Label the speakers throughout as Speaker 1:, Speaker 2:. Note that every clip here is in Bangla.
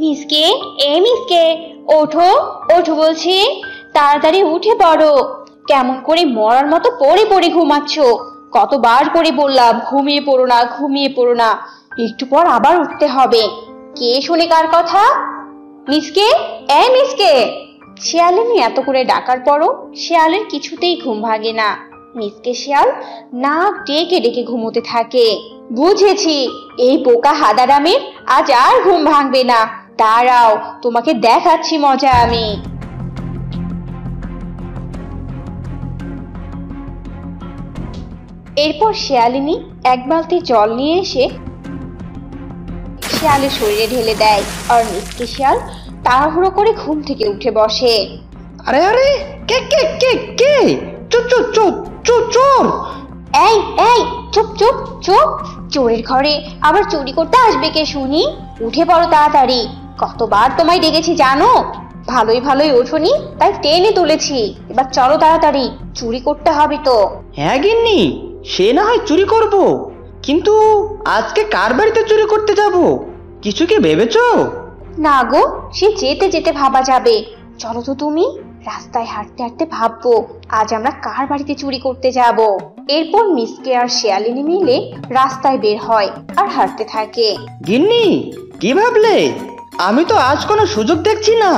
Speaker 1: মিসকে, মিসকে, ওঠো, ওঠো বলছি। তাড়াতাড়ি উঠে পড়ো। কেমন করে মরার মতো পড়ে পড়ে ঘুমাচ্ছ? কতবার করে বললাম ঘুমিয়ে পড়ো না, ঘুমিয়ে পড়ো না। একটু পর আবার উঠতে হবে। কে শুনে কার কথা? মিসকে, মিসকে। শিয়ালিনী এত করে ডাকার পরও শিয়ালের কিছুতেই ঘুম ভাঙে না। মিসকে শিয়াল নাক ডেকে ডেকে ঘুমোতে থাকে। বুঝেছি, এই বোকা হাদারামের আজ আর ঘুম ভাঙবে না। দাঁড়াও, তোমাকে দেখাচ্ছি মজা আমি। এরপর শিয়ালিনী এক বালতি জল নিয়ে এসে শিয়ালের শরীরে ঢেলে দেয়, আর মিসকে শিয়াল তাড়াহুড়ো করে ঘুম থেকে উঠে বসে।
Speaker 2: আরে আরে, কে কে কে কে? চুপ চুপ চুপ চুপ চোর!
Speaker 1: এই এই, চুপ চুপ চুপ। চোরের ঘরে আবার চুরি করতে আসবে কে শুনি? উঠে পড়ো তাড়াতাড়ি। কতবার তোমায় ডেকেছি জানো? ভালোই ভালোই ওঠোনি, তাই টেনে তুলেছি। এবার চলো তাড়াতাড়ি, চুরি করতে হবে তো।
Speaker 2: হ্যাঁ গিন্নি, সে না হয় চুরি করব, কিন্তু আজকে কার বাড়িতে চুরি করতে যাব কিছু কি ভেবেছো?
Speaker 1: না গো, সে যেতে যেতে ভাবা যাবে। চলো তো তুমি, রাস্তায় হাঁটতে হাঁটতে ভাববো আজ আমরা কার বাড়িতে চুরি করতে যাব। এরপর মিসকে আর শিয়ালিনী মিলে রাস্তায় বের হয় আর হাঁটতে থাকে।
Speaker 2: গিন্নি, কি ভাবলে? আমি তো আজ কোনো সুযোগ দেখছি না।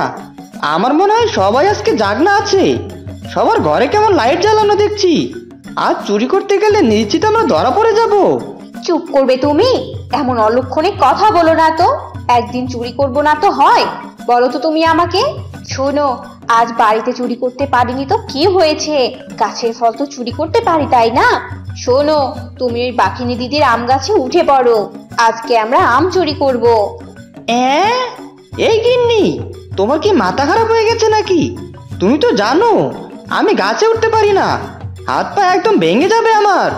Speaker 2: আমার মনে হয় সবাই আজকে জাগনা আছে। সবার ঘরে কেমন লাইট জ্বালানো দেখছি। আজ চুরি করতে গেলে নিশ্চিত আমরা ধরা পড়ে যাব।
Speaker 1: চুপ করবে তুমি? এমন অলক্ষণে কথা বলো না তো। একদিন চুরি করব না তো হয়? বলো তো তুমি আমাকে। শোনো, আজ বাড়িতে চুরি করতে পারিনি তো কি হয়েছে? গাছের ফল তো চুরি করতে পারি, তাই না? শোনো, তুমি ওই বাঘিনী দিদির আম গাছে উঠে পড়ো। আজকে আমরা আম চুরি করব।
Speaker 2: এই গিন্নি, তোমার কি মাথা খারাপ হয়ে গেছে নাকি? তুমি তো জানো আমি গাছে উঠতে পারি না। হাত পা একদম ভেঙে যাবে আমার।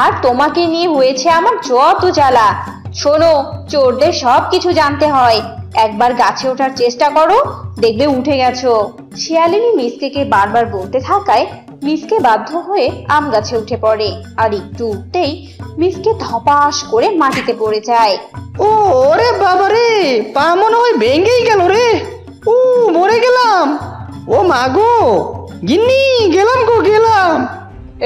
Speaker 1: আর তোমাকে নিয়ে হয়েছে আমার যত জ্বালা। শোনো, চোরদের সব কিছু জানতে হয়। একবার গাছে ওঠার চেষ্টা করো, দেখবে উঠে গেছো। শিয়ালিনী মিসকে বারবার বলতে থাকায় মিসকে বাধ্য হয়ে আম গাছে উঠে পড়ে। আর একটু উঠতেই মিসকে ধপাস করে মাটিতে পড়ে যায়।
Speaker 2: ও ওরে বাবা রে, পা মনে হয় ভেঙেই গেল রে। মরে গেলাম। ও মা গো, গিন্নি, গেলাম গো গেলাম।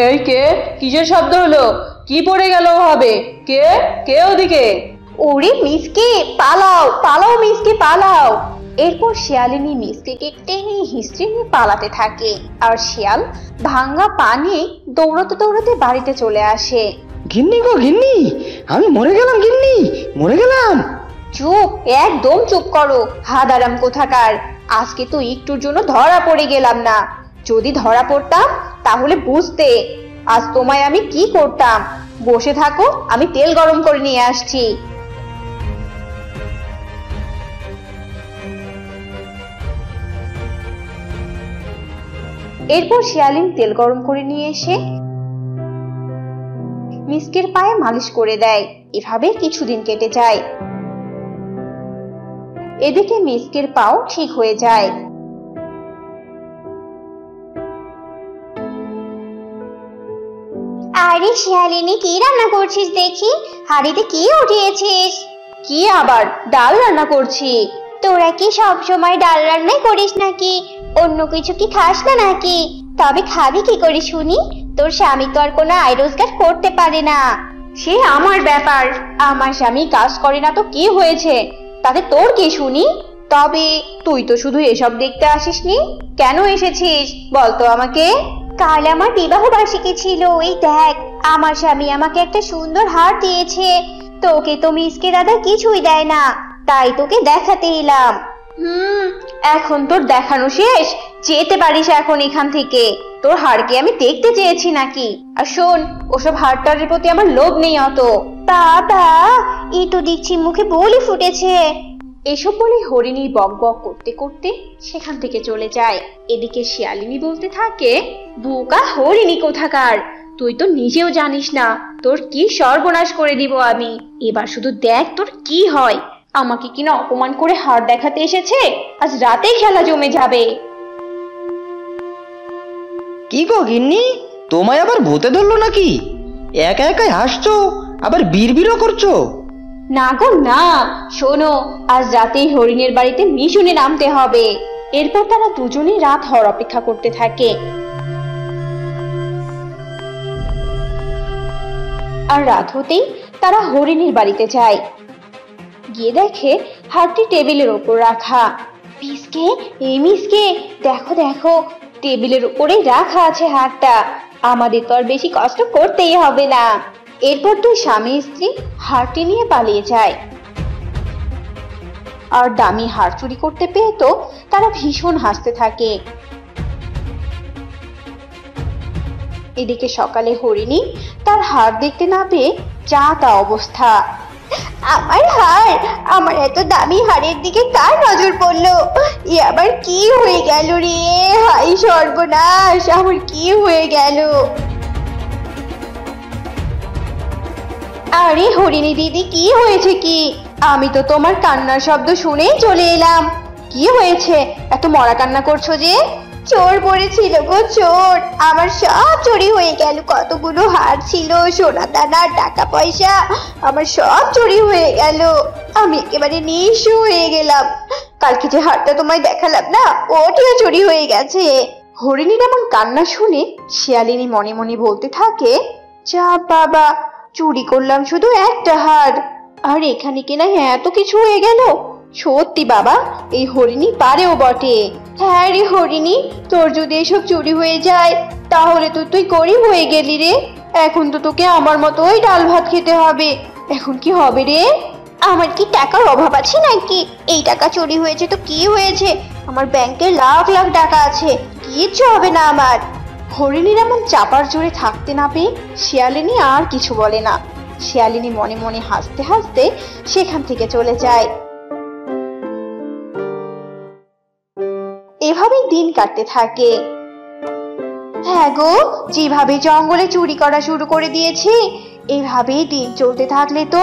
Speaker 3: এই কে? কিসের শব্দ হলো? কি পড়ে গেল হবে? কে কে ওদিকে?
Speaker 1: ওরে মিসকে, পালাও পালাও মিসকে, পালাও। এরপর শিয়ালিনী মিসকে টেনে হিস্ট্রি নিয়ে পালাতে থাকে, আর শিয়াল ভাঙ্গা পা নিয়ে দৌড়াতে দৌড়াতে বাড়িতে চলে আসে।
Speaker 2: গিন্নি গো গিন্নি, আমি মরে গেলাম গিন্নি, মরে গেলাম।
Speaker 1: চুপ, একদম চুপ করো হাদারাম কোথাকার। আজকে তো একটুর জন্য ধরা পড়ে গেলাম না। যদি ধরা পড়তাম তাহলে বুঝতে আজ তোমায় আমি কি করতাম। বসে থাকো, আমি তেল গরম করে নিয়ে আসছি। এরপর শিয়ালিনী তেল গরম করে নিয়ে এসে মিসকের পায়ে মালিশ করে দেয়। এভাবে কিছুদিন কেটে যায়। এদিকে মিসকের পাও ঠিক হয়ে যায়। আরে শিয়ালিনী, কি রান্না করছিস দেখি? হাড়িতে কি উঠিয়েছিস? কি আবার, ডাল রান্না করছি। তোরা কি সব সময় ডাল রান্নাই করিস নাকি? অন্য কিছু কি খাস না নাকি? তবে খাবি কি করে শুনি? তোর স্বামী তো আর কোনো আয় রোজগার করতে পারে না। সে আমার ব্যাপার। আমার স্বামী কাজ করে না তো কি হয়েছে? তাতে তোর কি শুনি? তবে তুই তো শুধু এসব দেখতে আসিসনি, কেন এসেছিস বলতো আমাকে? কাল আমার বিবাহ বার্ষিকী ছিল। এই দেখ, আমার স্বামী আমাকে একটা সুন্দর হার দিয়েছে। তোকে তো মিসকে দাদা কিছুই দেয় না, তাই তোকে দেখাতে এলাম। এখন তোর দেখানো শেষ? যেতে পারিস এখন এখান থেকে। তোর হারকে আমি দেখতে চেয়েছি নাকি? আর শোন, ওসব হারটারের প্রতি আমার লোভ নেই অত। বাবা, এই তো দেখছি মুখে বলি ফুটেছে। এসব বলে হরিণী বক বক করতে করতে সেখান থেকে চলে যায়। এদিকে শিয়ালিনী বলতে থাকে, বোকা হরিণী কোথাকার, তুই তো নিজেও জানিস না তোর কি সর্বনাশ করে দিব আমি। এবার শুধু দেখ তোর কি হয়। আমাকে কিনা অপমান করে হার দেখাতে এসেছে, আজ রাতেই খেলা জমে যাবে।
Speaker 2: কি গো গিন্নি, তোমায় আবার ভূতে ধরলো নাকি? একা একাই হাসছো, আবার বিড়বিড়ও করছো।
Speaker 1: না গো না, শোনো, আজ রাতেই হরিণের বাড়িতে মিশনে নামতে হবে। এরপর তারা দুজনেই রাত হওয়ার অপেক্ষা করতে থাকে। আর রাত হতেই তারা হরিণের বাড়িতে যায়। গিয়ে দেখে হাড়টি টেবিলের ওপর রাখা। মিসকে, এই মিসকে, দেখো দেখো, টেবিলের উপরে রাখা আছে হাড়টা। আমাদের তো আর বেশি কষ্ট করতেই হবে না। এরপর দুই স্বামী স্ত্রী হাড়টি নিয়ে পালিয়ে যায়। আর দামি হাড় চুরি করতে পেয়ে তো তারা ভীষণ হাসতে থাকে। এদিকে সকালে হরিণী তার হাড় দেখতে না পেয়ে যা তা অবস্থা। আমার হাড়, আমার এত দামি হাড়ের দিকে কার নজর পড়লো? এ আবার কি হয়ে গেল রে? হাই সর্বনাশ, আমার কি হয়ে গেল? আরে হরিণী দিদি, কি হয়েছে কি? আমি তো তোমার কান্নার শব্দ শুনেই চলে এলাম। কি হয়েছে, এত মরা কান্না করছো যে? চোর পড়েছিল গো, চোর। আমার সব চুরি হয়ে গেল। কতগুলো হার ছিল, সোনা দানা, টাকা পয়সা, আমার সব চুরি হয়ে গেল। আমি একেবারে নিঃস্ব হয়ে গেলাম। কালকে যে হারটা তোমায় দেখালাম না, ওটিও চুরি হয়ে গেছে। হরিণীর এমন কান্না শুনে শিয়ালিনী মনে মনে বলতে থাকে, যা বাবা, চুরি করলাম শুধু একটা হার, আর এখানে কিনা এত কিছু হয়ে গেল। সত্যি বাবা, এই হরিণী পারেও বটে। হ্যাঁ রে হরিণী, তোর যদি এসব চুরি হয়ে যায় তাহলে তো তুই গরিব হয়ে গেলি রে। এখন তো তোকে আমার মতোই ডাল ভাত খেতে হবে। এখন কি হবে রে? আমার কি টাকার অভাব আছে নাকি? এই টাকা চুরি হয়েছে তো কি হয়েছে? আমার ব্যাংকে লাখ লাখ টাকা আছে, কিচ্ছু হবে না আমার। হরিণীর এমন চাপার জোরে থাকতে না পেয়ে শিয়ালিনী আর কিছু বলে না। শিয়ালিনী মনে মনে হাসতে হাসতে সেখান থেকে চলে যায়। এভাবেই দিন কাটতে থাকে। হ্যাঁ গো, যেভাবে জঙ্গলে চুরি করা শুরু করে দিয়েছি, এভাবেই দিন চলতে থাকলে তো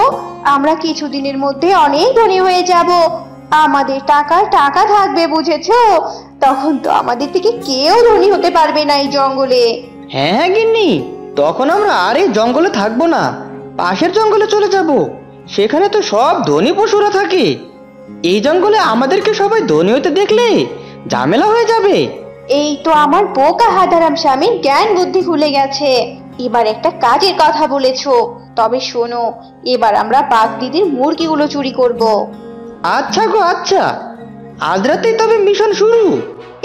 Speaker 1: আমরা কিছুদিনের মধ্যে অনেক ধনী হয়ে যাব। আমাদের টাকার টাকা থাকবে, বুঝেছো? তখন তো আমাদের থেকে কেউ ধনী হতে পারবে না এই জঙ্গলে।
Speaker 2: হ্যাঁ হ্যাঁ গিন্নি, তখন আমরা আর এই জঙ্গলে থাকবো না, পাশের জঙ্গলে চলে যাব। সেখানে তো সব ধনী পশুরা থাকে। এই জঙ্গলে আমাদেরকে সবাই ধনী হতে দেখলে ঝামেলা হয়ে যাবে।
Speaker 1: এই তো আমার বোকা হাদারাম স্বামীর জ্ঞান বুদ্ধি খুলে গেছে। এবার একটা কাজের কথা বলেছো, তবে শোনো, এবার আমরা বাঘ দিদির মুরগিগুলো চুরি করব।
Speaker 2: আচ্ছা গো আচ্ছা, আজ রাতেই তবে মিশন শুরু।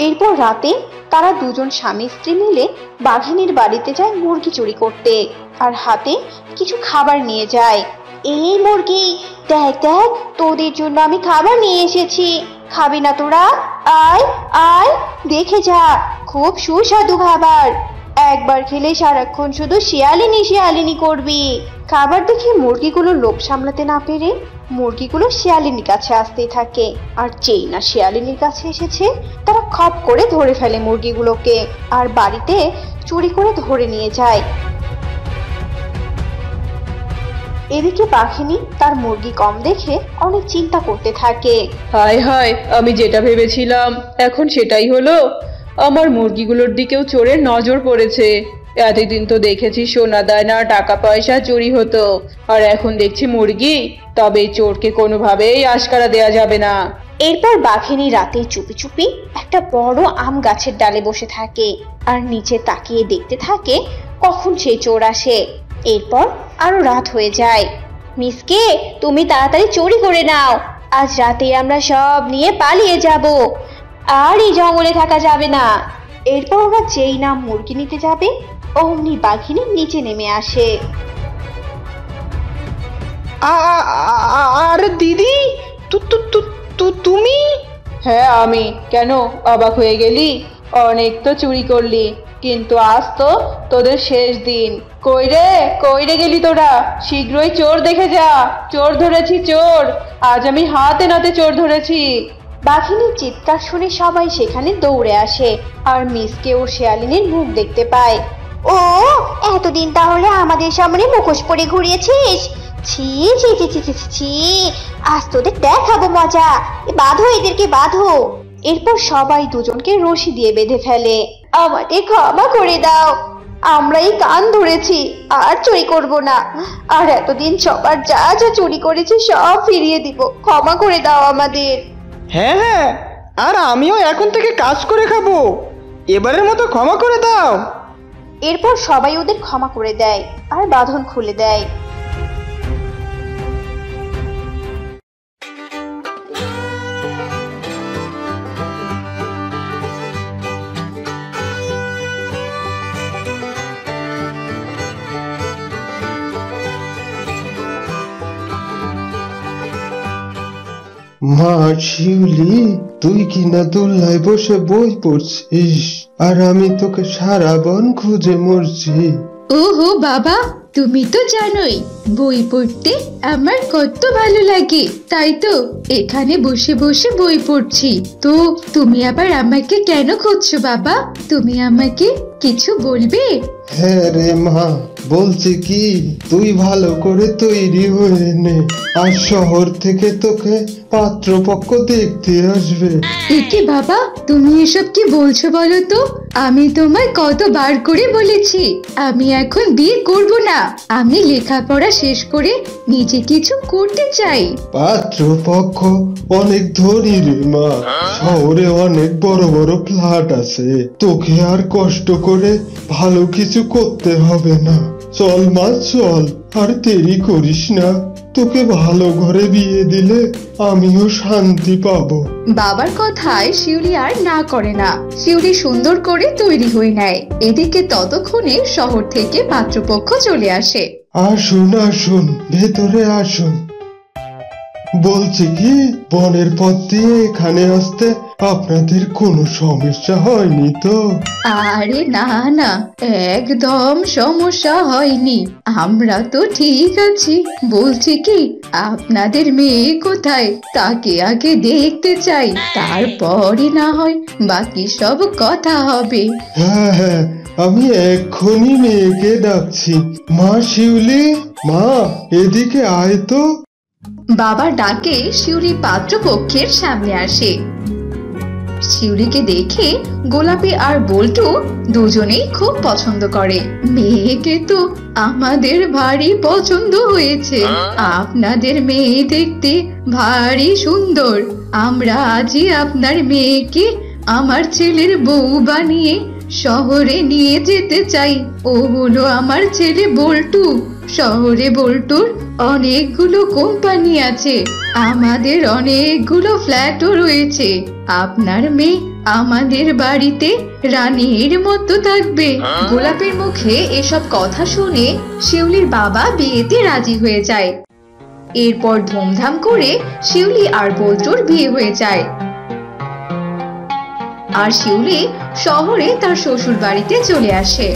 Speaker 1: এরপর রাতে তারা দুজন স্বামী স্ত্রী মিলে বাঘিনীর বাড়িতে যায় মুরগি চুরি করতে, আর হাতে কিছু খাবার নিয়ে যায়। এই মুরগি, দেখ দেখ, তোদের জন্য আমি খাবার নিয়ে এসেছি, খাবি না তোরা? আয় আয়, দেখে যা, খুব সুস্বাদু খাবার। একবার খেলে সারাক্ষণ শুধু শিয়ালিনী শিয়ালিনী করবি। খাবার দেখে মুরগিগুলো লোভ সামলাতে না পেরে মুরগিগুলো শিয়ালিনীর কাছে আসতেই থাকে। আর যেই না শিয়ালিনীর কাছে এসেছে, তারা খপ করে ধরে ফেলে মুরগিগুলোকে আর বাড়িতে চুরি করে ধরে নিয়ে যায়। এদিকে বাঘিনী তার মুরগি কম দেখে অনেক চিন্তা করতে থাকে।
Speaker 3: হায় হায়, আমি যেটা ভেবেছিলাম এখন সেটাই হলো। আমার মুরগিগুলোর দিকেও চোরের নজর পড়েছে। এতদিন তো দেখেছি সোনা দানা, টাকা পয়সা চুরি হতো, আর এখন দেখছি মুরগি। তবে চোরকে কোনোভাবেই আশকারা দেয়া যাবে না।
Speaker 1: এরপর বাঘিনী রাতে চুপি চুপি একটা বড় আম গাছের ডালে বসে থাকে আর নিচে তাকিয়ে দেখতে থাকে কখন সেই চোর আসে। এরপর আরো রাত হয়ে যায়। মিসকে, তুমি তাড়াতাড়ি চুরি করে নাও, আজ রাতে আমরা সব নিয়ে পালিয়ে যাব, আর এই জঙ্গলে থাকা যাবে না। এরপর ওরা যেই না মুরগি নিতে যাবে, অমনি বাঘিনী নিচে নেমে আসে।
Speaker 2: আরে দিদি, তুমি?
Speaker 3: হ্যাঁ আমি। কেন অবাক হয়ে গেলি? অনেক তো চুরি করলি, কিন্তু আজ তো তোদের শেষ দিন। কই রে গেলি তোরা? শীঘ্রই চোর দেখে যা। চোর ধরেছি, চোর! আজ আমি হাতে নাতে চোর ধরেছি।
Speaker 1: বাঘিনীর চিৎকার শুনে সবাই সেখানে দৌড়ে আসে আর মিসকে ও শিয়ালিনীর মুখ দেখতে পায়। ও, এতদিন তাহলে আমাদের সামনে মুখোশ পরে ঘুরিয়েছিস? ছি ছি ছি ছি ছি ছি, আজ তোদের দেখাবো মজা। বাঁধো, এদেরকে বাঁধো। এরপর সবাই দুজনকে রশি দিয়ে বেঁধে ফেলে। আমাদের ক্ষমা করে দাও। আমরাই কান ধরেছি, আর চুরি করব না। আর এতদিন সবার যা যা চুরি করেছি সব ফিরিয়ে দিব, ক্ষমা করে দাও আমাদের।
Speaker 2: হ্যাঁ হ্যাঁ, আর আমিও এখন থেকে কাজ করে খাবো, এবারের মতো ক্ষমা করে দাও।
Speaker 1: এরপর সবাই ওদের ক্ষমা করে দেয় আর বাঁধন খুলে দেয়।
Speaker 4: মা শিউলি, তুই কিনা দোলনায় বসে বই পড়ছিস, আর আমি তোকে সারা বন খুঁজে মরছি।
Speaker 5: ওহো বাবা, তুমি তো জানোই বই পড়তে আমার কত ভালো লাগে, তাই তো এখানে বসে বসে বই পড়ছি। তো তুমি আবার আমাকে কেন খুঁজছো বাবা? তুমি আমাকে কিছু বলবে?
Speaker 4: হ্যাঁ রে মা, বলছি কি, তুই ভালো করে তৈরি হয়ে নে, আর শহর থেকে তোকে পাত্রপক্ষ দেখতে আসবে।
Speaker 5: একে বাবা, তুমি এসব কি বলছো বলো তো? আমি তোমায় কতবার করে বলেছি আমি এখন বিয়ে করব না, আমি লেখাপড়া শেষ করে নিজে কিছু করতে চাই।
Speaker 4: পাত্রপক্ষ অনেক ধনী রে মা, শহরে অনেক বড় বড় ফ্ল্যাট আছে, তোকে আর কষ্ট করে ভালো কিছু করতে হবে না। চল মা চল, আর দেরি করিস না, তোকে ভালো ঘরে বিয়ে দিলে আমিও শান্তি পাবো।
Speaker 5: বাবার কথায় শিউলি আর না করে না, শিউলি সুন্দর করে তৈরি হয়ে নেয়। এদিকে ততক্ষণে শহর থেকে পাত্রপক্ষ চলে আসে।
Speaker 4: আসুন আসুন, ভেতরে আসুন। বলছি কি, বনের পথ দিয়ে এখানে আসতে আপনাদের কোনো সমস্যা হয়নি তো?
Speaker 5: আরে না না, একদম সমস্যা হয়নি, আমরা তো ঠিক আছি। বলছি কি, আপনাদের মেয়ে কোথায় তাকে আগে দেখতে চাই, তারপরে না হয় বাকি সব কথা হবে।
Speaker 4: হ্যাঁ হ্যাঁ, আমি এক্ষুনি মেয়েকে ডাকছি। মা শিউলি, মা এদিকে আয় তো।
Speaker 5: বাবার ডাকে শিউলি পাত্রপক্ষের সামনে আসে। শিউলিকে দেখে গোলাপি আর বল্টু দুজনেই খুব পছন্দ করে। মেয়েকে তো আমাদের ভারী পছন্দ হয়েছে, আপনাদের মেয়ে দেখতে ভারী সুন্দর। আমরা আজই আপনার মেয়েকে আমার ছেলের বউ বানিয়ে শহরে নিয়ে যেতে চাই। ও হলো আমার ছেলে বল্টু। শহরে বল্টুর অনেকগুলো কোম্পানি আছে, আমাদের অনেকগুলো ফ্ল্যাটও রয়েছে। আপনার মেয়ে আমাদের বাড়িতে রানীর মতো থাকবে। গোলাপের মুখে এসব কথা শুনে শিউলির বাবা বিয়েতে রাজি হয়ে যায়। এরপর ধুমধাম করে শিউলি আর বল্টুর বিয়ে হয়ে যায়, আর শিউলি শহরে তার শ্বশুর বাড়িতে চলে আসে।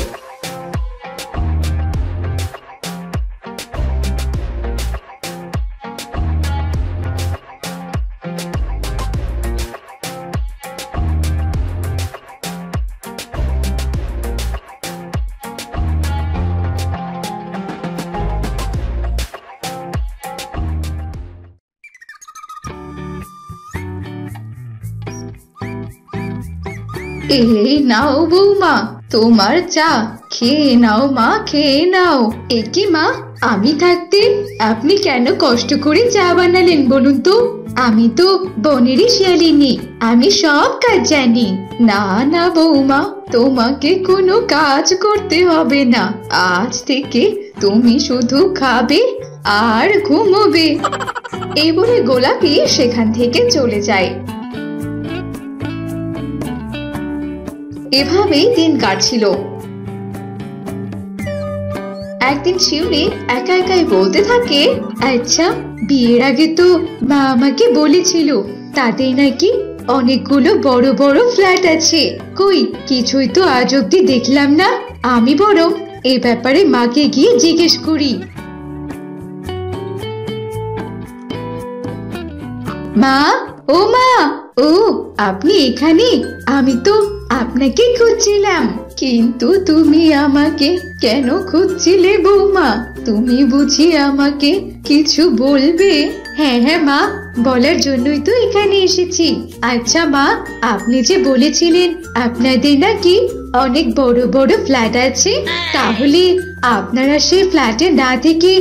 Speaker 5: এই নাও বৌমা তোমার চা, খেয়ে নাও মা, খেয়ে নাও। একি মা, আমি থাকতে আপনি কেন কষ্ট করে চা বানালেন বলুন তো? আমি তো বনেরই শিয়ালিনী, আমি সব কাজ জানি। না না বৌমা, তোমাকে কোনো কাজ করতে হবে না, আজ থেকে তুমি শুধু খাবে আর ঘুমোবে। এই বলে গোলাপি সেখান থেকে চলে যায়। এভাবেই দিন কাটছিল। একদিন শিউলি একা একাই বলতে থাকে, আচ্ছা বিয়ের আগে তো মা আমাকে বলেছিল তাদের নাকি অনেকগুলো বড় বড় ফ্ল্যাট আছে, কই কিছুই তো আজ অব্দি দেখলাম না। আমি বরং এ ব্যাপারে মাকে গিয়ে জিজ্ঞেস করি। মা, ও মা, ও আপনি এখানে? আমি তো আপনাকে খুঁজছিলাম। কিন্তু তুমি আমাকে কেন খুঁজছিলে বৌমা? তুমি বুঝি আমাকে কিছু বলবে? হ্যাঁ হ্যাঁ মা, বলার জন্যই তো এখানে এসেছি। আচ্ছা মা, আপনি যে বলেছিলেন আপনাদের নাকি অনেক বড় বড় ফ্ল্যাট আছে, তাহলে আপনারা সেই ফ্ল্যাটে না থেকে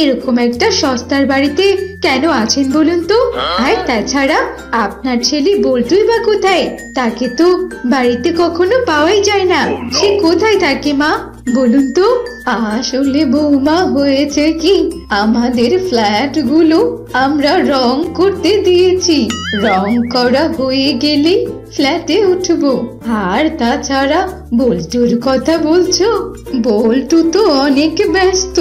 Speaker 5: এরকম একটা সস্তার বাড়িতে কেন আছেন বলুন তো? আর তাছাড়া আপনার ছেলে বল্টুই বা কোথায়? তাকে তো বাড়িতে কখনো পাওয়াই যায় না। সে কোথায় থাকে মা, বলুন তো? আসলে বৌমা, হয়েছে কি, আমাদের ফ্ল্যাট গুলো আমরা রং করতে দিয়েছি। রং করা হয়ে গেলে ফ্ল্যাটে উঠবো। আর তাছাড়া বল্টুর কথা বলছো? বল্টু তো অনেক ব্যস্ত।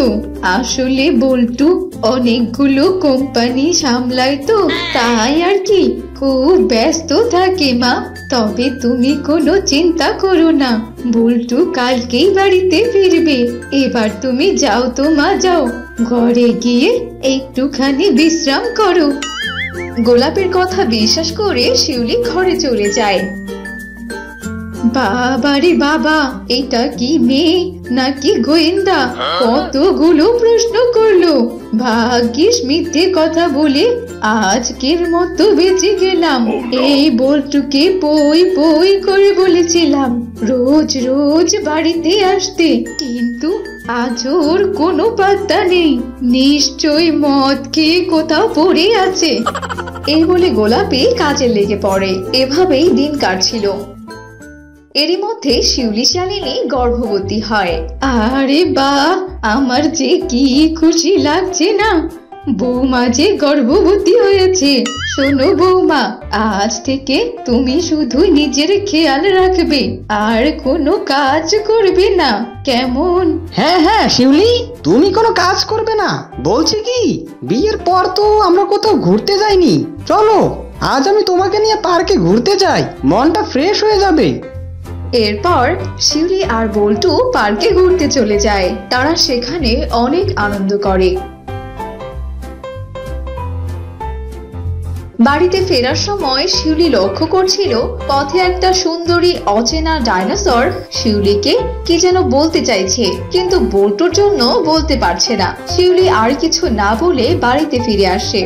Speaker 5: আসলে বল্টু অনেকগুলো কোম্পানি সামলায় তো, তাই আর কি খুব ব্যস্ত থাকে মা। তবে তুমি কোনো চিন্তা করো না, বল্টু কালকেই বাড়িতে ফিরবে। এবার তুমি যাও তো মা, যাও ঘরে গিয়ে একটুখানি বিশ্রাম করো। গোলাপের কথা বিশ্বাস করে শিউলি ঘরে চলে যায়। বাবারে বাবা, এটা কি মেয়ে নাকি গোয়েন্দা? কতগুলো প্রশ্ন করলো। ভাগ্যিস মিথ্যে কথা বলে আজকের মতো বেঁচে গেলাম। এই বল্টুকে পই পই করে বলেছিলাম রোজ রোজ বাড়িতে আসতে, কিন্তু আজ ওর কোনো পাত্তা নেই। নিশ্চয়ই মদ খেয়ে কোথাও পড়ে আছে। এই বলে গোলাপি কাজে লেগে পড়ে। এভাবেই দিন কাটছিল। এরই মধ্যে শিউলি শালিনী গর্ভবতী হয়। আরে বাহ, আমার যে কি খুশি লাগছে না, বৌমা যে গর্ভবতী হয়েছে। শোনো বৌমা, আজ থেকে তুমি শুধু নিজের খেয়াল রাখবে, আর কোনো কাজ করবে না, কেমন?
Speaker 2: হ্যাঁ হ্যাঁ শিউলি, তুমি কোনো কাজ করবে না। বলছি কি, বিয়ের পর তো আমরা কোথাও ঘুরতে যাইনি। চলো আজ আমি তোমাকে নিয়ে পার্কে ঘুরতে যাই, মনটা ফ্রেশ হয়ে যাবে।
Speaker 5: এরপর শিউলি আর বল্টু পার্কে ঘুরতে চলে যায়। তারা সেখানে অনেক আনন্দ করে। বাড়িতে ফেরার সময় শিউলি লক্ষ্য করছিল পথে একটা সুন্দরী অচেনা ডাইনোসর শিউলিকে কি যেন বলতে চাইছে, কিন্তু বল্টুর জন্য বলতে পারছে না। শিউলি আর কিছু না বলে বাড়িতে ফিরে আসে।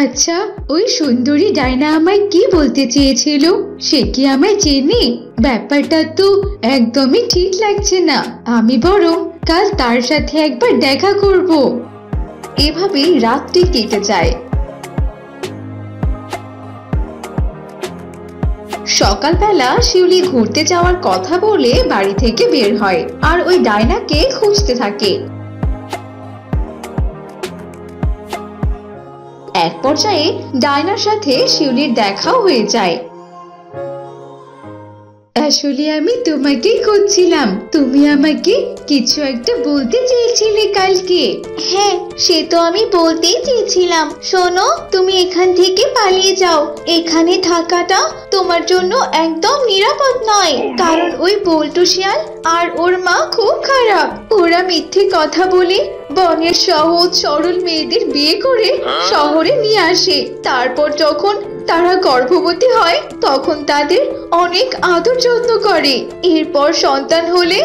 Speaker 5: আচ্ছা, ওই সুন্দরী ডাইনা আমায় কি বলতে চেয়েছিল? সে কি আমায় চেনে? ব্যাপারটা তো একদমই ঠিক লাগছে না। আমি বরং কাল তার সাথে একবার দেখা করব। এভাবেই রাতটি কেটে যায়। সকালবেলা শিউলি ঘুরতে যাওয়ার কথা বলে বাড়ি থেকে বের হয় আর ওই ডাইনাকে খুঁজতে থাকে। এক পর্যায়ে ডাইনার সাথে শিউলির দেখাও হয়ে যায়। আসলে আমি তোমাকেই খুঁজছিলাম, তুমি আমাকে কিছু একটা বলতে চেয়েছিলে কালকে।
Speaker 1: হ্যাঁ, সে তো আমি বলতেই চেয়েছিলাম। শোনো, তুমি এখান থেকে পালিয়ে যাও। এখানে থাকাটা তোমার জন্য একদম নিরাপদ নয়, কারণ ওই বল্টু শিয়াল আর ওর মা খুব খারাপ। ওরা মিথ্যে কথা বলে বনের সহজ সরল মেয়েদের বিয়ে করে শহরে নিয়ে আসে। তারপর যখন তারা গর্ভবতী হয় তখন তাদের অনেক আদর যত্ন করে। এরপর সন্তান হলে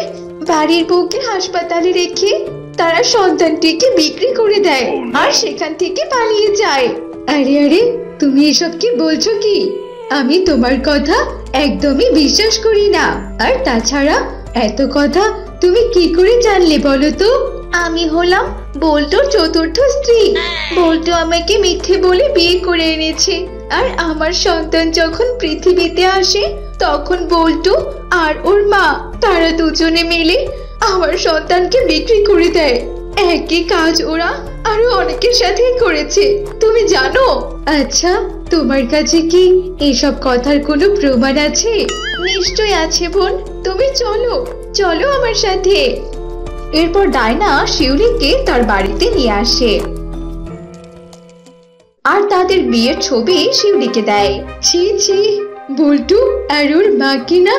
Speaker 1: বাড়ির বউকে হাসপাতালে রেখে তারা সন্তানটিকে বিক্রি করে দেয় আর সেখান থেকে পালিয়ে যায়।
Speaker 5: আরে আরে, তুমি এসব কি বলছো কি? আমি তোমার কথা একদমই বিশ্বাস করি না। আর তাছাড়া এত কথা তুমি কি করে জানলে বলো তো?
Speaker 1: আমি হলাম বল্টুর চতুর্থ স্ত্রী। বল্টু আমাকে মিথ্যে বলে বিয়ে করে এনেছে, আর আমার সন্তান যখন পৃথিবীতে আসে তখন বল্টু আর ওর মা তারা দুজনে মিলে আমার সন্তানকে বিক্রি করে দেয়। একই কাজ ওরা আরো অনেকের সাথে করেছে, তুমি জানো?
Speaker 5: আচ্ছা, তোমার কাছে কি এসব কথার কোনো প্রমাণ আছে?
Speaker 1: নিশ্চয় আছে বোন, তুমি চলো চলো আমার সাথে।
Speaker 5: এরপর ডাইনা শিউলিকে তার বাড়িতে নিয়ে আসে আর তাদের বিয়ের ছবি শিউলিকে দেয়। ছি ছি, বল্টু আর ওর মা কিনা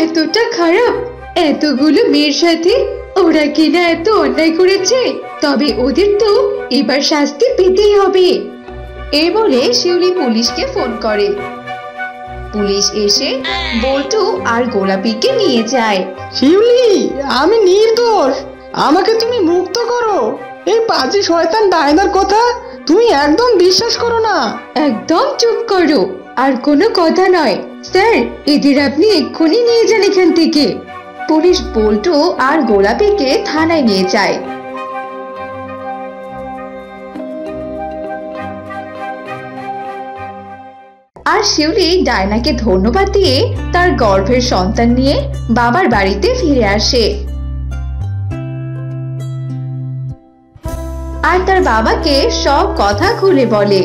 Speaker 5: এতটা খারাপ? এতগুলো মেয়ের সাথে ওরা কিনা এত অন্যায় করেছে? তবে ওদের তো এবার শাস্তি পেতেই হবে। এই বলে শিউলি পুলিশকে ফোন করে। পুলিশ এসে বল্টু আর গোলাপিকে নিয়ে যায়।
Speaker 2: শিউলি, আমি নির্দোষ, আমাকে তুমি মুক্ত করো। এই পাজি শয়তান ডাইনার কথা তুমি একদম বিশ্বাস করো না।
Speaker 5: একদম চুপ করো, আর কোনো কথা নয়। স্যার, এদের আপনি এক্ষুনি নিয়ে যান এখান থেকে। পুলিশ বল্টু আর গোলাপিকে থানায় নিয়ে যায়। আর শিউলি ডায়নাকে ধন্যবাদ দিয়ে তার গর্ভের সন্তান নিয়ে বাবার বাড়িতে ফিরে আসে আর তার বাবাকে সব কথা খুলে বলে।